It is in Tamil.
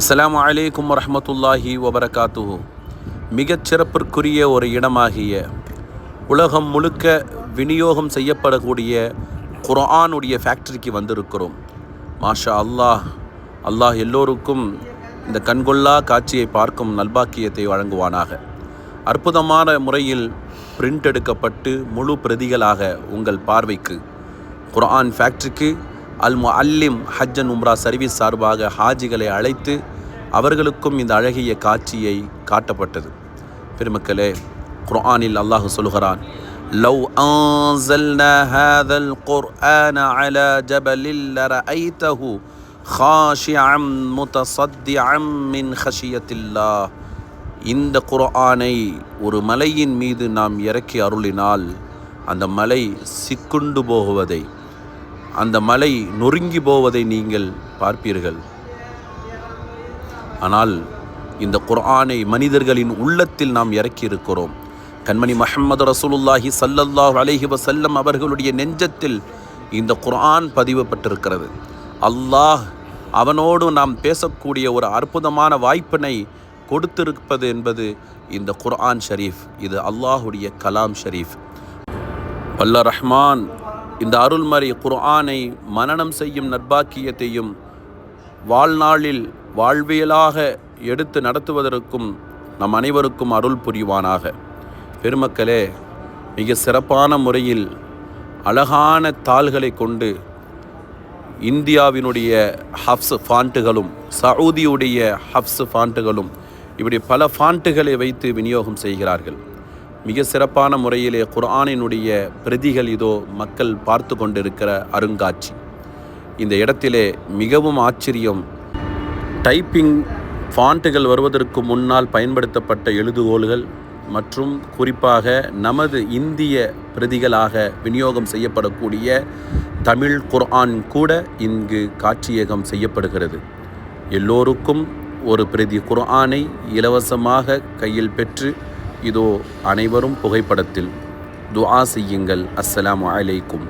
அஸ்ஸலாமு அலைக்கும் வரஹ்மத்துல்லாஹி வபரகாத்துஹு. மிகச் சிறப்பிற்குரிய ஒரு இடமாகிய உலகம் முழுக்க விநியோகம் செய்யப்படக்கூடிய குர்ஆனுடைய ஃபேக்டரிக்கு வந்திருக்கிறோம். மாஷா அல்லாஹ். அல்லாஹ் எல்லோருக்கும் இந்த கண்கொள்ளா காட்சியை பார்க்கும் நல்பாக்கியத்தை வழங்குவானாக. அற்புதமான முறையில் பிரிண்ட் எடுக்கப்பட்டு முழு பிரதிகளாக உங்கள் பார்வைக்கு குர்ஆன் ஃபேக்டரிக்கு அல் முஅல்லிம் ஹஜ் அண்ட் உம்ரா சர்வீஸ் சார்பாக ஹாஜிகளை அழைத்து அவர்களுக்கும் இந்த அழகிய காட்சியை காட்டப்பட்டது. பெருமக்களே, குர்ஆனில் அல்லாஹ் சொல்கிறான், லவ் அன்ஸல்னா ஹாதல் குர்ஆன அலா ஜபலில் லரஐதஹு காஷிஅம் முத்தஸத்திஅம் மின் ஹஷியத்தில்லாஹ். இந்த குர்ஆனை ஒரு மலையின் மீது நாம் இறக்கி அருளினால் அந்த மலை சிக்குண்டு போகுவதை, அந்த மலை நொறுங்கி போவதை நீங்கள் பார்ப்பீர்கள். ஆனால் இந்த குர்ஆனை மனிதர்களின் உள்ளத்தில் நாம் இறக்கி இருக்கிறோம். கண்மணி முஹம்மது ரசூலுல்லாஹி ஸல்லல்லாஹு அலைஹி வஸல்லம் அவர்களுடைய நெஞ்சத்தில் இந்த குர்ஆன் பதிவுபட்டிருக்கிறது. அல்லாஹ் அவனோடு நாம் பேசக்கூடிய ஒரு அற்புதமான வாய்ப்பினை கொடுத்திருப்பது என்பது இந்த குர்ஆன் ஷரீஃப். இது அல்லாஹுடைய கலாம் ஷரீஃப். வல்ல ரஹ்மான் இந்த அருள்மறை குர்ஆனை மனனம் செய்யும் நற்பாக்கியத்தையும் வாழ்நாளில் வாழ்வியலாக எடுத்து நடத்துவதற்கும் நம் அனைவருக்கும் அருள் புரிவானாக. பெருமக்களே, மிக சிறப்பான முறையில் அழகான தாள்களை கொண்டு இந்தியாவினுடைய ஹஃப்ஸ் ஃபாண்ட்டுகளும் சவுதியுடைய ஹஃப்ஸ் ஃபாண்ட்டுகளும் இப்படி பல ஃபாண்ட்டுகளை வைத்து விநியோகம் செய்கிறார்கள். மிக சிறப்பான முறையிலே குர்ஆனினுடைய பிரதிகள் இதோ மக்கள் பார்த்து கொண்டிருக்கிற அருங்காட்சி. இந்த இடத்திலே மிகவும் ஆச்சரியம், டைப்பிங் ஃபாண்ட்டுகள் வருவதற்கு முன்னால் பயன்படுத்தப்பட்ட எழுதுகோள்கள் மற்றும் குறிப்பாக நமது இந்திய பிரதிகளாக விநியோகம் செய்யப்படக்கூடிய தமிழ் குர்ஆன் கூட இங்கு காட்சியகம் செய்யப்படுகிறது. எல்லோருக்கும் ஒரு பிரதி குர்ஆனை இலவசமாக கையில் பெற்று இதோ அனைவரும் புகைப்படத்தில் துஆ செய்யுங்கள். அஸ்ஸலாமு அலைக்கும்.